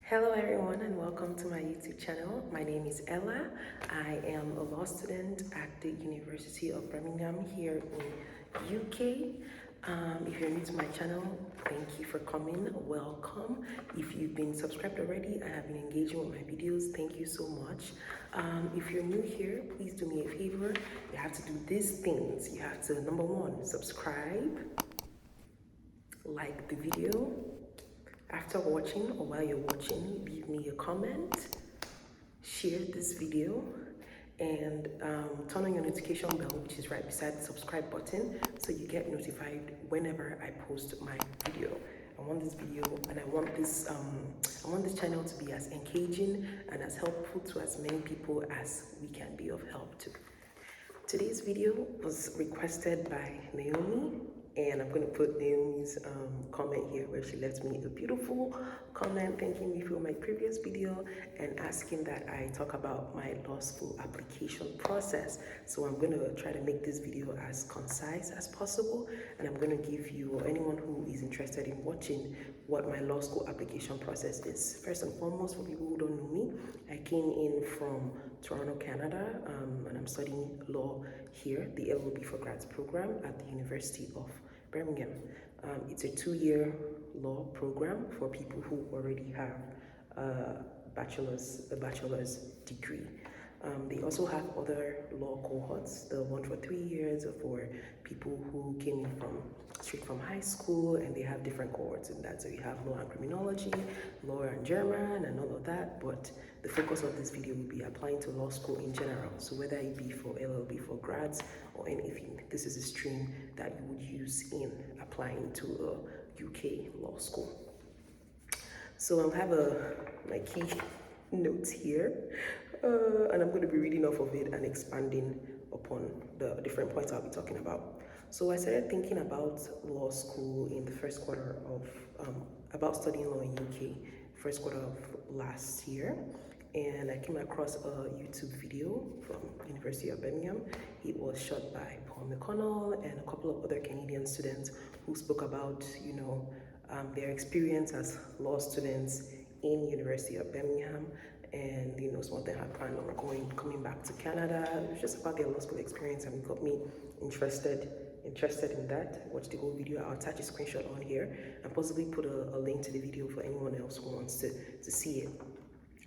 Hello everyone and welcome to my YouTube channel. My name is Ella. I am a law student at the University of Birmingham here in UK. If you're new to my channel, thank you for coming. Welcome. If you've been subscribed already and have been engaging with my videos, thank you so much. If you're new here, please do me a favor. You have to do these things. You have to, number one, subscribe, like the video. After watching or while you're watching, leave me a comment, share this video, and turn on your notification bell, which is right beside the subscribe button, so you get notified whenever I post my video. I want this video and I want this channel to be as engaging and as helpful to as many people as we can be of help to. Today's video was requested by Naomi, and I'm going to put Naomi's comment here where she left me a beautiful comment thanking me for my previous video and asking that I talk about my law school application process. So I'm going to try to make this video as concise as possible, and I'm going to give you, or anyone who is interested in watching, what my law school application process is. First and foremost, for people who don't know me, I came in from Toronto, Canada, and I'm studying law here, the LLB for Grads program at the University of Birmingham. It's a 2-year law program for people who already have a bachelor's degree. They also have other law cohorts, the one for 3 years for people who came in straight from high school, and they have different cohorts in that. So you have law and criminology, law and German, and all of that. But the focus of this video will be applying to law school in general. So whether it be for LLB for grads or anything, this is a stream that you would use in applying to a UK law school. So I have my key notes here, and I'm going to be reading off of it and expanding upon the different points I'll be talking about. So I started thinking about law school in the first quarter of about studying law in UK first quarter of last year, and I came across a YouTube video from University of Birmingham. It was shot by Paul McConnell and a couple of other Canadian students who spoke about their experience as law students in University of Birmingham, and some of them had planned on coming back to Canada. It was just about their law school experience, and it got me interested in that. Watch the whole video. I'll attach a screenshot on here and possibly put a link to the video for anyone else who wants to see it.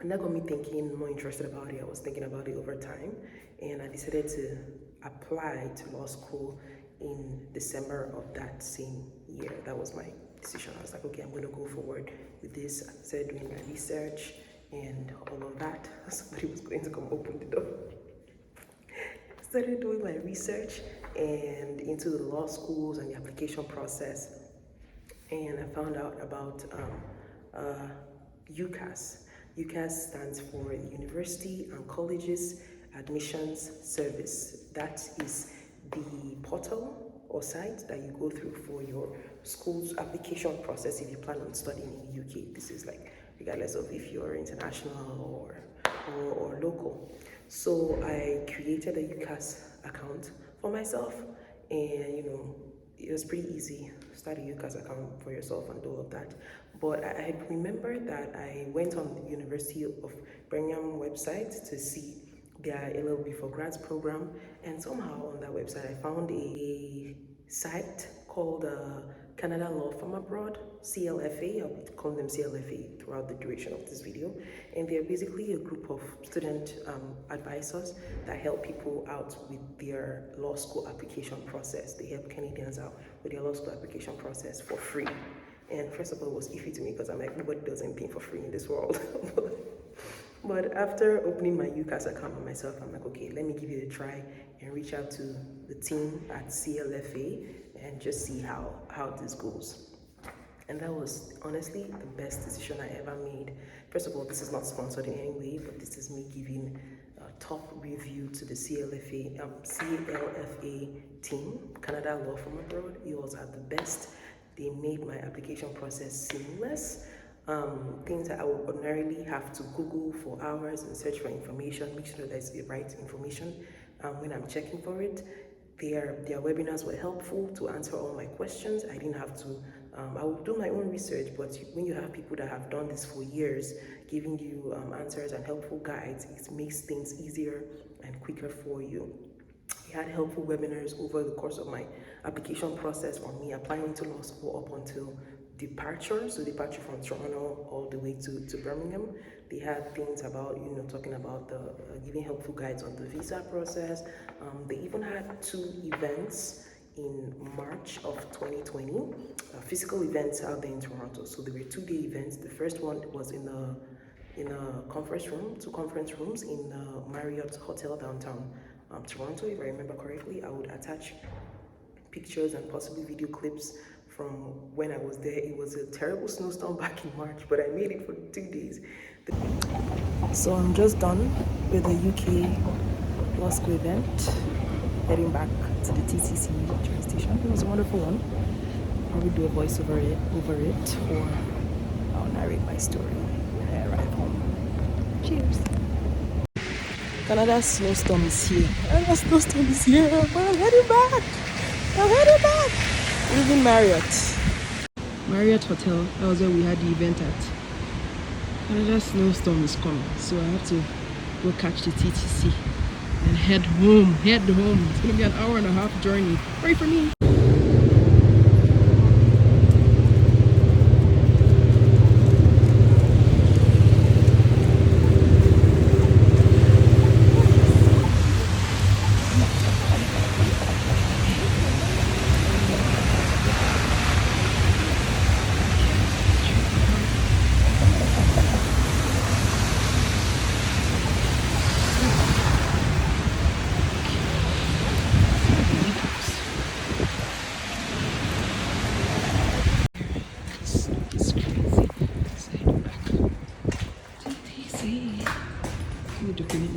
And that got me thinking, more interested about it. I was thinking about it over time, and I decided to apply to law school in December of that same year. That was my decision. I was like, okay, I'm going to go forward with this. I started doing my research and all of that. Somebody was going to come open the door. Started doing my research and into the law schools and the application process, and I found out about Ucas. Ucas stands for University and Colleges Admissions Service. That is the portal or site that you go through for your school's application process if you plan on studying in the UK. This is like regardless of if you're international or local. So I created a Ucas account for myself, and it was pretty easy. Start a Ucas account for yourself and all of that. But I remember that I went on the University of Birmingham website to see their LLB for Grads program, and somehow on that website I found a site called Canada Law from Abroad, CLFA. I'll be calling them CLFA throughout the duration of this video. And they're basically a group of student advisors that help people out with their law school application process. They help Canadians out with their law school application process for free. And first of all, it was iffy to me because I'm like, nobody does anything for free in this world. But after opening my Ucas account for myself, I'm like, okay, let me give it a try and reach out to the team at CLFA and just see how this goes. And that was honestly the best decision I ever made. First of all, this is not sponsored in any way, but this is me giving a top review to the CLFA team, Canada Law from Abroad. You all are the best. They made my application process seamless. Things that I would ordinarily have to Google for hours and search for information, make sure that's the right information when I'm checking for it. Their webinars were helpful to answer all my questions. I didn't have to I will do my own research, but when you have people that have done this for years, giving you answers and helpful guides, it makes things easier and quicker for you. We had helpful webinars over the course of my application process, from me applying into law school up until departure, so departure from Toronto all the way to Birmingham. They had things about, talking about the giving helpful guides on the visa process. They even had 2 events in March of 2020, physical events out there in Toronto. So there were 2-day events. The first one was in a conference room, 2 conference rooms in Marriott Hotel downtown Toronto. If I remember correctly, I would attach pictures and possibly video clips from when I was there. It was a terrible snowstorm back in March, but I made it for 2 days. So I'm just done with the UK law school event, heading back to the TTC train station. It was a wonderful one. I'll probably do a voice over it, or I'll narrate my story when I arrive home. Cheers. Canada's snowstorm is here. But I'm heading back. Leaving Marriott Hotel. That was where we had the event at. Canada's snowstorm is coming, so I have to go catch the TTC and head home. It's gonna be an 1.5-hour journey. Pray for me.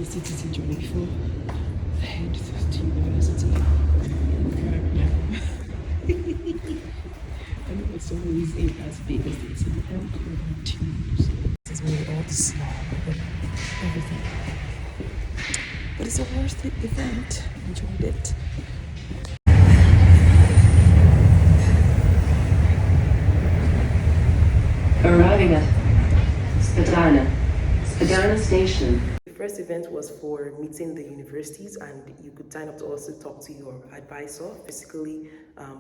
TTC journey before I head to university. I know it's always in as big as this. This is made all the snow, everything. But it's a worth it event. Enjoyed it. Arriving at Spadina Station. The first event was for meeting the universities, and you could sign up to also talk to your advisor physically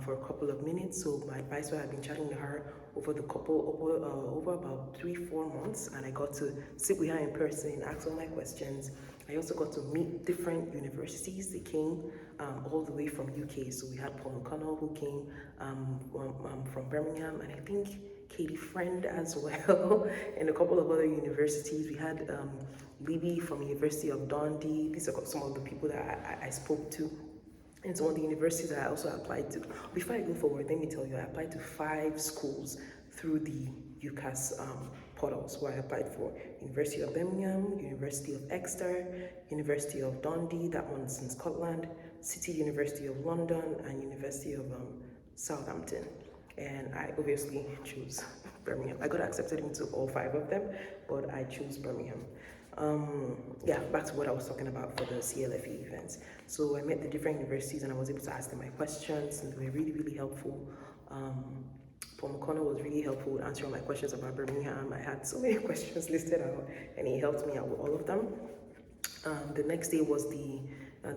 for a couple of minutes. So my advisor had been chatting to her over about 3-4 months, and I got to sit with her in person and ask all my questions. I also got to meet different universities. They came all the way from UK. So we had Paul McConnell, who came from Birmingham, and I think Katie Friend as well, and a couple of other universities. We had Libby from University of Dundee. These are some of the people that I spoke to, and some of the universities that I also applied to. Before I go forward, let me tell you, I applied to 5 schools through the Ucas portal. So I applied for University of Birmingham, University of Exeter, University of Dundee, that one's in Scotland, City University of London, and University of Southampton. And I obviously chose Birmingham. I got accepted into all 5 of them, but I chose Birmingham. Yeah, back to what I was talking about for the CLFA events. So I met the different universities and I was able to ask them my questions, and they were really, really helpful. Paul McConnell was really helpful with answering my questions about Birmingham. I had so many questions listed out, and he helped me out with all of them. The next day was the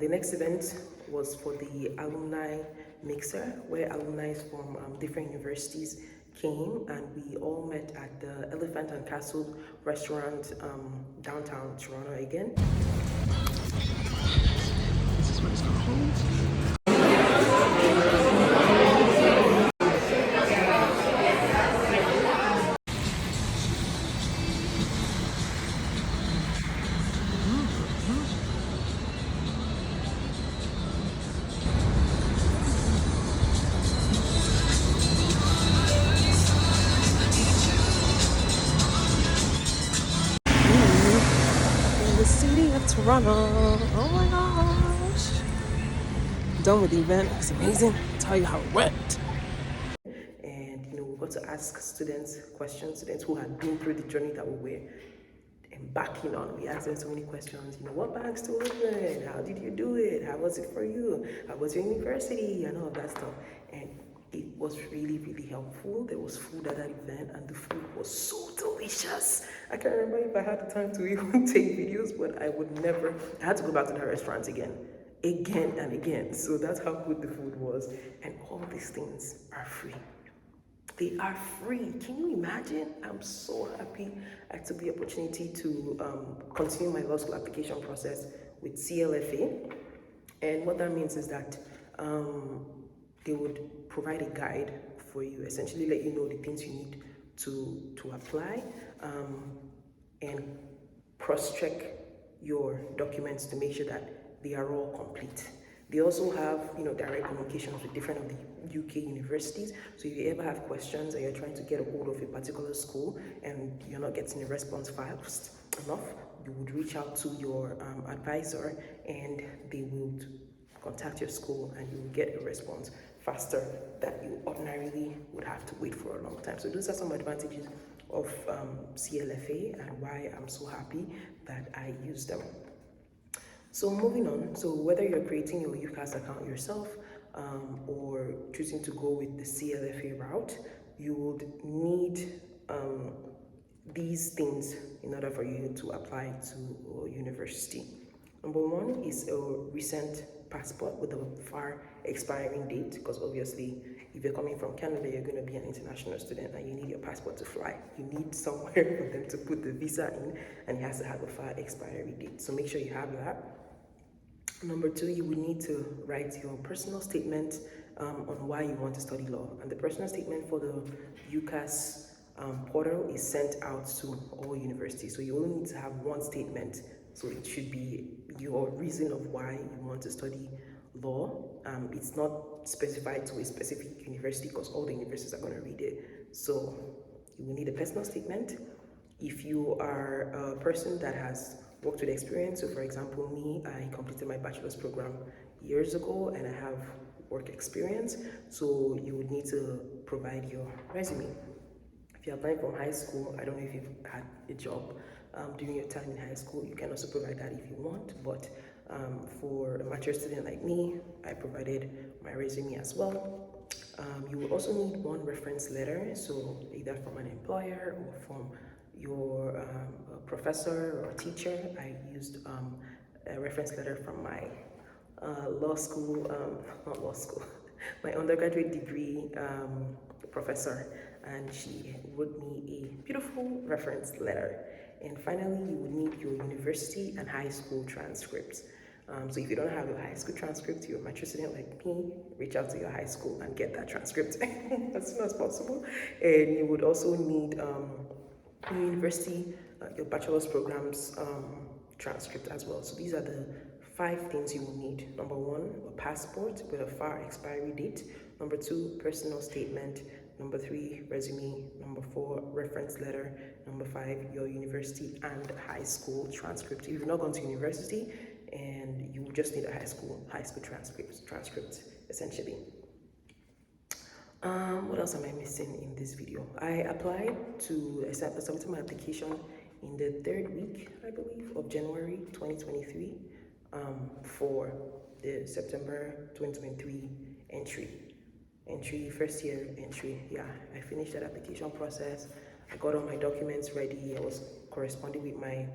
next event was for the Alumni Mixer, where alumni from different universities came, and we all met at the Elephant and Castle restaurant downtown Toronto again. This is what it's gonna hold. Toronto. Oh my gosh. Done with the event. It's amazing. I'll tell you how it went. And we got to ask students questions, students who had been through the journey that we were embarking on. We asked them so many questions. What banks to open? How did you do it? How was it for you? How was your university? And all of that stuff. And it was really, really helpful. There was food at that event, and the food was so delicious. I can't remember if I had the time to even take videos, but I would never. I had to go back to that restaurant again and again. So that's how good the food was. And all these things are free. They are free. Can you imagine? I'm so happy I took the opportunity to continue my law school application process with CLFA. And what that means is that they would provide a guide for you, essentially let you know the things you need to apply, and cross-check your documents to make sure that they are all complete. They also have, direct communications with different of the UK universities. So if you ever have questions and you're trying to get a hold of a particular school and you're not getting a response fast enough, you would reach out to your advisor, and they would contact your school and you will get a response faster than you ordinarily would have to wait for a long time. So those are some advantages of CLFA and why I'm so happy that I use them. So moving on, so whether you're creating your Ucas account yourself or choosing to go with the CLFA route, you would need these things in order for you to apply to a university. Number one is a recent passport with a far expiring date, because obviously if you're coming from Canada, you're going to be an international student and you need your passport to fly. You need somewhere for them to put the visa in, and it has to have a far expiry date. So make sure you have that. Number two, you will need to write your personal statement on why you want to study law. And the personal statement for the Ucas portal is sent out to all universities. So you only need to have one statement. So it should be your reason of why you want to study law. It's not specified to a specific university because all the universities are going to read it. So you will need a personal statement. If you are a person that has worked with experience, so for example, me, I completed my bachelor's program years ago and I have work experience, so you would need to provide your resume. If you're applying from high school, I don't know if you've had a job during your time in high school, you can also provide that if you want, but for a mature student like me, I provided my resume as well. You will also need one reference letter, so either from an employer or from your professor or teacher. I used a reference letter from my my undergraduate degree professor, and she wrote me a beautiful reference letter. And finally, you would need your university and high school transcripts. So if you don't have your high school transcript, you're a mature student like me, reach out to your high school and get that transcript as soon as possible. And you would also need your university, your bachelor's programs transcript as well. So these are the 5 things you will need. Number 1, a passport with a far expiry date. Number 2, personal statement. Number 3, resume. Number 4, reference letter. Number 5, your university and high school transcript. If you've not gone to university, and you just need a high school transcript essentially. What else am I missing in this video? I submitted my application in the 3rd week, I believe, of January 2023 for the September 2023 entry, first year entry. Yeah, I finished that application process. I got all my documents ready. I was corresponding with my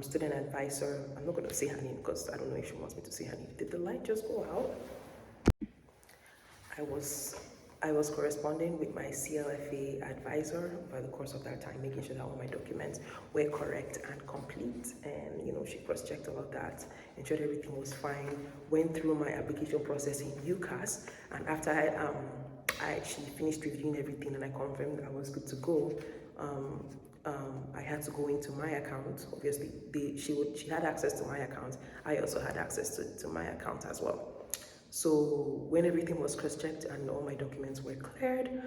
student advisor. I'm not going to say her name because I don't know if she wants me to say her name. Did the light just go out? I was corresponding with my CLFA advisor over the course of that time, making sure that all my documents were correct and complete. And she cross-checked all of that, ensured everything was fine. Went through my application process in Ucas, and after I actually finished reviewing everything and I confirmed I was good to go, I had to go into my account. Obviously, she had access to my account. I also had access to my account as well. So when everything was cross-checked and all my documents were cleared,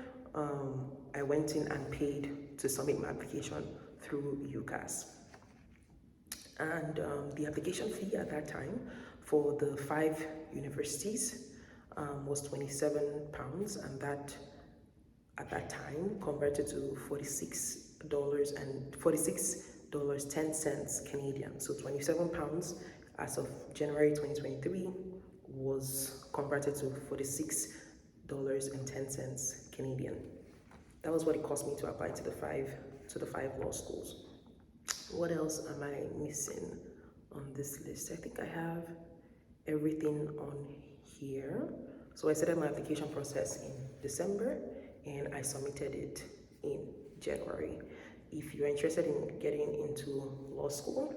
I went in and paid to submit my application through Ucas. And the application fee at that time for the 5 universities was £27, and that at that time converted to $46.10 Canadian. So £27 as of January 2023 was converted to $46 $5.10 Canadian. That was what it cost me to apply to the five law schools. What else am I missing on this list? I think I have everything on here. So I started my application process in December and I submitted it in January. If you're interested in getting into law school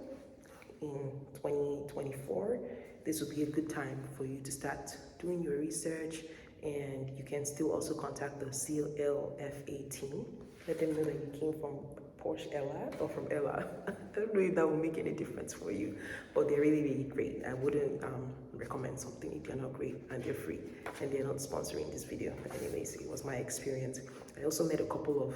in 2024, this would be a good time for you to start doing your research, and you can still also contact the CLFA team. Let them know that you came from Porch Ella or from Ella. I don't know if that will make any difference for you, but they're really, really great. I wouldn't recommend something if they're not great and they're free and they're not sponsoring this video. Anyways, it was my experience. I also met a couple of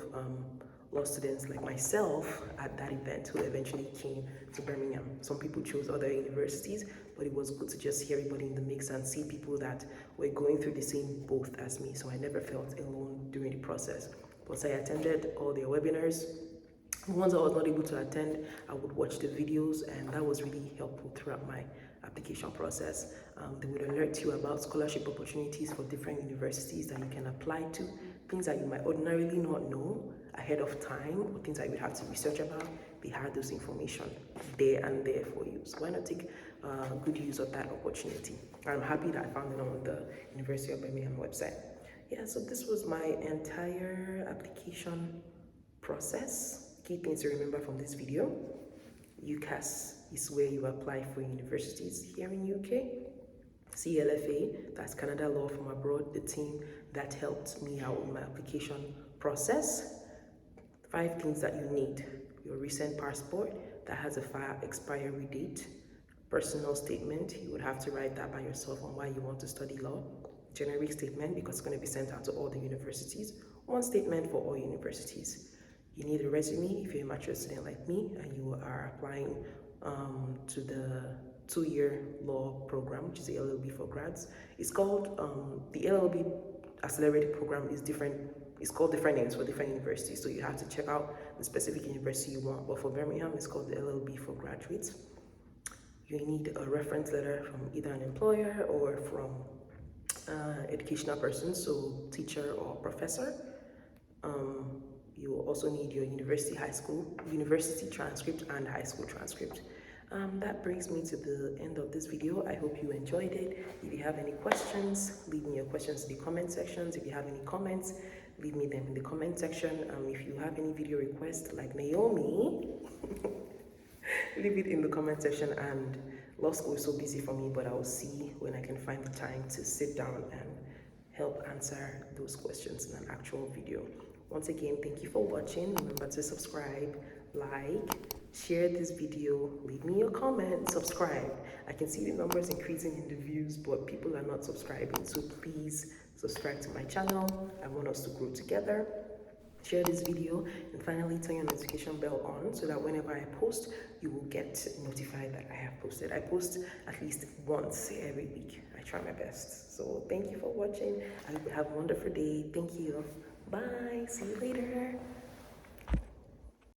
law students like myself at that event who eventually came to Birmingham. Some people chose other universities, but it was good to just see everybody in the mix and see people that were going through the same boat as me. So I never felt alone during the process. Once I attended all their webinars, the ones I was not able to attend, I would watch the videos, and that was really helpful throughout my application process. They would alert you about scholarship opportunities for different universities that you can apply to, things that you might ordinarily not know ahead of time, or things that you would have to research about. They had those information there and there for you. So why not take good use of that opportunity? I'm happy that I found it on the University of Birmingham website. Yeah, so this was my entire application process. Key things to remember from this video: Ucas is where you apply for universities here in UK. CLFA, that's Canada Law from Abroad, the team that helped me out with my application process. 5 things that you need: your recent passport that has a expiry date, personal statement, you would have to write that by yourself on why you want to study law, generic statement because it's going to be sent out to all the universities, 1 statement for all universities. You need a resume if you're a mature student like me and you are applying to the 2-year law program, which is the LLB for grads. It's called, the LLB accelerated program is different. It's called different names for different universities, so you have to check out the specific university you want. But for Birmingham, it's called the LLB for graduates. You need a reference letter from either an employer or from educational person, so teacher or professor. You will also need your university transcript and high school transcript. That brings me to the end of this video. I hope you enjoyed it. If you have any questions, leave me your questions in the comment sections. If you have any comments, leave me them in the comment section. If you have any video requests like Naomi, leave it in the comment section. And law school is so busy for me, but I will see when I can find the time to sit down and help answer those questions in an actual video. Once again, thank you for watching. Remember to subscribe, like, share this video, leave me a comment, subscribe. I can see the numbers increasing in the views, but people are not subscribing. So please subscribe to my channel. I want us to grow together. Share this video, and finally turn your notification bell on so that whenever I post, you will get notified that I have posted. I post at least once every week. I try my best. So thank you for watching. I hope you have a wonderful day. Thank you. Bye. See you later.